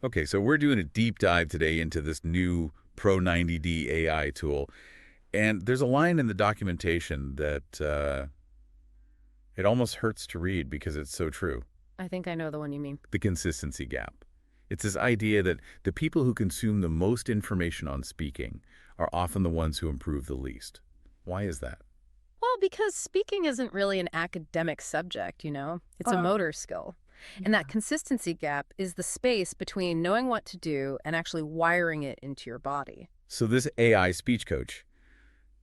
Okay, so we're doing a deep dive today into this new Pro90D AI tool. And there's a line in the documentation that it almost hurts to read because it's so true. I think I know the one you mean. The consistency gap. It's this idea that the people who consume the most information on speaking are often the ones who improve the least. Why is that? Well, because speaking isn't really an academic subject, it's a motor skill. And that consistency gap is the space between knowing what to do and actually wiring it into your body. So this AI speech coach,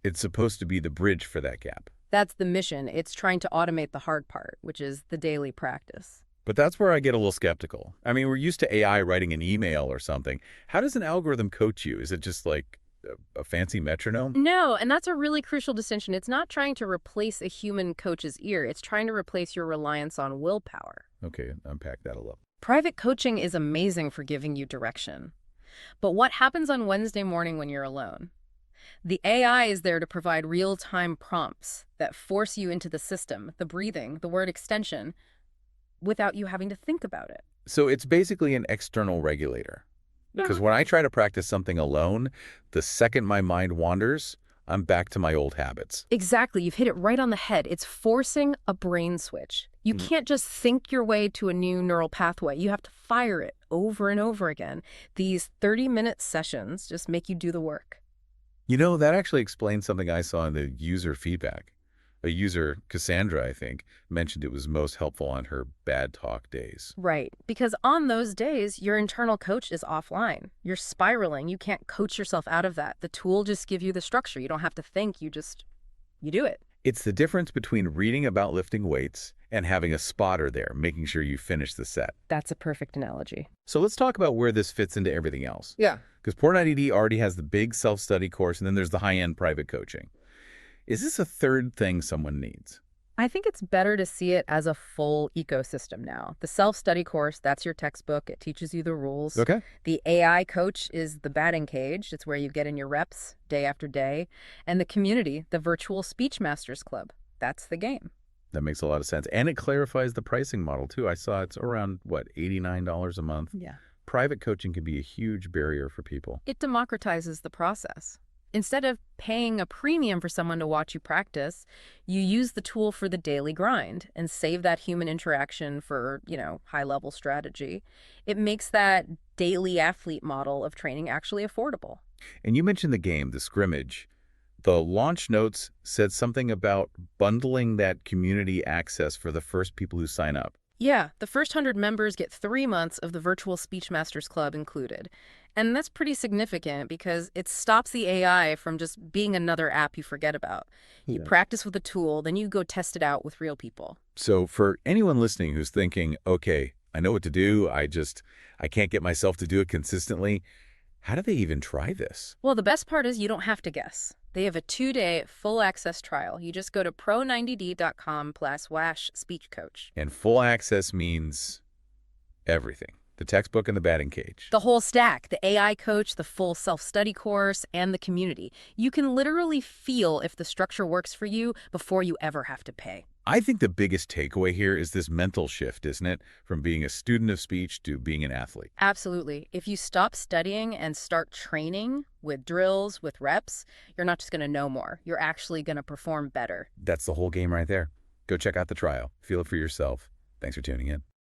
it's supposed to be the bridge for that gap. That's the mission. It's trying to automate the hard part, which is the daily practice. But that's where I get a little skeptical. I mean, we're used to AI writing an email or something. How does an algorithm coach you? Is it just like a fancy metronome? No, and that's a really crucial distinction. It's not trying to replace a human coach's ear. It's trying to replace your reliance on willpower. Okay, unpack that a little. Private coaching is amazing for giving you direction. But what happens on Wednesday morning when you're alone? The AI is there to provide real-time prompts that force you into the system, the breathing, the word extension, without you having to think about it. So it's basically an external regulator. Because when I try to practice something alone, the second my mind wanders, I'm back to my old habits. Exactly. You've hit it right on the head. It's forcing a brain switch. You can't just think your way to a new neural pathway. You have to fire it over and over again. These 30-minute sessions just make you do the work. You know, that actually explains something I saw in the user feedback. A user, Cassandra, I think, mentioned it was most helpful on her bad talk days. Right. Because on those days, your internal coach is offline. You're spiraling. You can't coach yourself out of that. The tool just gives you the structure. You don't have to think. You do it. It's the difference between reading about lifting weights and having a spotter there, making sure you finish the set. That's a perfect analogy. So let's talk about where this fits into everything else. Yeah. Because Pro90D already has the big self-study course, and then there's the high-end private coaching. Is this a third thing someone needs? I think it's better to see it as a full ecosystem now. The self-study course, that's your textbook. It teaches you the rules. Okay. The AI coach is the batting cage. It's where you get in your reps day after day. And the community, the virtual speech masters club, that's the game. That makes a lot of sense. And it clarifies the pricing model, too. I saw it's around, what, $89 a month? Yeah. Private coaching can be a huge barrier for people. It democratizes the process. Instead of paying a premium for someone to watch you practice, you use the tool for the daily grind and save that human interaction for, high-level strategy. It makes that daily athlete model of training actually affordable. And you mentioned the game, the scrimmage. The launch notes said something about bundling that community access for the first people who sign up. Yeah, the first 100 members get 3 months of the Virtual Speech Masters Club included. And that's pretty significant because it stops the AI from just being another app you forget about. You practice with a tool, then you go test it out with real people. So for anyone listening who's thinking, okay, I know what to do, I can't get myself to do it consistently, how do they even try this? Well, the best part is you don't have to guess. They have a 2-day full access trial. You just go to pro90d.com/speechcoach. And full access means everything. The textbook and the batting cage. The whole stack, the AI coach, the full self-study course, and the community. You can literally feel if the structure works for you before you ever have to pay. I think the biggest takeaway here is this mental shift, isn't it? From being a student of speech to being an athlete. Absolutely. If you stop studying and start training with drills, with reps, you're not just going to know more. You're actually going to perform better. That's the whole game right there. Go check out the trial. Feel it for yourself. Thanks for tuning in.